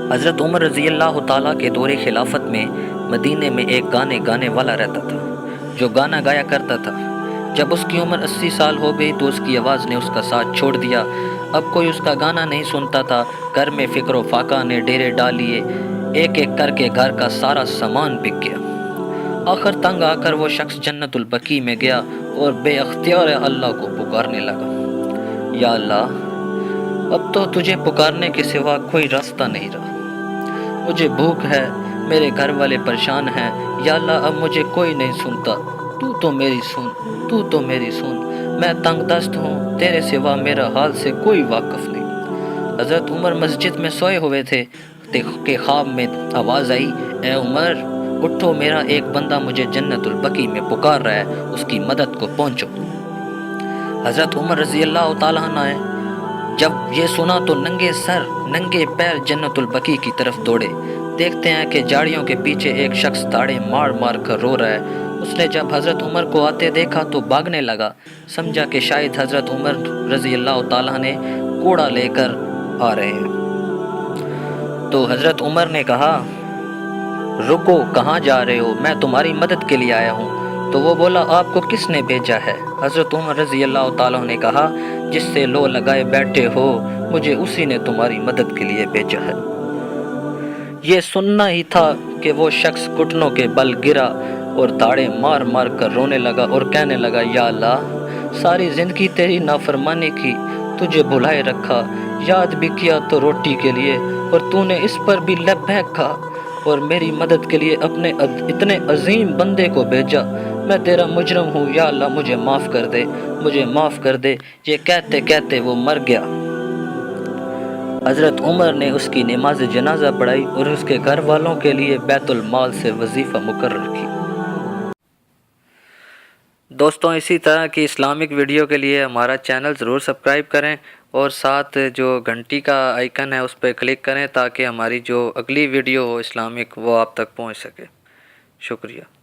حضرت عمر رضی اللہ تعالیٰ کے دور خلافت میں مدینے میں ایک گانے گانے والا رہتا تھا جو گانا گایا کرتا تھا۔ جب اس کی عمر 80 سال ہو گئی تو اس کی آواز نے اس کا ساتھ چھوڑ دیا۔ اب کوئی اس کا گانا نہیں سنتا تھا۔ گھر میں فکر و فاقہ نے ڈیرے ڈال لیے، ایک ایک کر کے گھر کا سارا سامان بک گیا۔ آخر تنگ آ کر وہ شخص جنت البقیع میں گیا اور بے اختیار اللہ کو پکارنے لگا، یا اللہ، اب تو تجھے پکارنے کے سوا کوئی راستہ نہیں رہا۔ مجھے بھوک ہے، میرے گھر والے پریشان ہیں، یا اللہ اب مجھے کوئی نہیں سنتا، تو تو میری سن، میں تنگ دست ہوں، تیرے سوا میرا حال سے کوئی واقف نہیں۔ حضرت عمر مسجد میں سوئے ہوئے تھے کہ خواب میں آواز آئی، اے عمر اٹھو، میرا ایک بندہ مجھے جنت البقیع میں پکار رہا ہے، اس کی مدد کو پہنچو۔ حضرت عمر رضی اللہ تعالیٰ عنہ جب یہ سنا تو ننگے سر ننگے پیر جنت البقیع کی طرف دوڑے۔ دیکھتے ہیں کہ جھاڑیوں کے پیچھے ایک شخص تاڑے مار مار کر رو رہا ہے۔ اس نے جب حضرت عمر کو آتے دیکھا تو بھاگنے لگا، سمجھا کہ شاید حضرت عمر رضی اللہ تعالیٰ نے کوڑا لے کر آ رہے ہیں۔ تو حضرت عمر نے کہا، رکو، کہاں جا رہے ہو؟ میں تمہاری مدد کے لیے آیا ہوں۔ تو وہ بولا، آپ کو کس نے بھیجا ہے؟ حضرت عمر رضی اللہ تعالیٰ نے کہا، جس سے لو لگائے بیٹھے ہو، مجھے اسی نے تمہاری مدد کے لیے بھیجا ہے۔ یہ سننا ہی تھا کہ وہ شخص گھٹنوں کے بل گرا اور تاڑے مار مار کر رونے لگا اور کہنے لگا، یا اللہ، ساری زندگی تیری نافرمانی کی، تجھے بھلائے رکھا، یاد بھی کیا تو روٹی کے لیے، اور تو نے اس پر بھی لبیک کہا اور میری مدد کے لیے اپنے اتنے عظیم بندے کو بھیجا۔ میں تیرا مجرم ہوں، یا اللہ مجھے معاف کر دے، مجھے معاف کر دے۔ یہ کہتے کہتے وہ مر گیا۔ حضرت عمر نے اس کی نماز جنازہ پڑھائی اور اس کے گھر والوں کے لیے بیت المال سے وظیفہ مقرر کی۔ دوستوں، اسی طرح کی اسلامک ویڈیو کے لیے ہمارا چینل ضرور سبسکرائب کریں اور ساتھ جو گھنٹی کا آئیکن ہے اس پہ کلک کریں تاکہ ہماری جو اگلی ویڈیو ہو اسلامک وہ آپ تک پہنچ سکے۔ شکریہ۔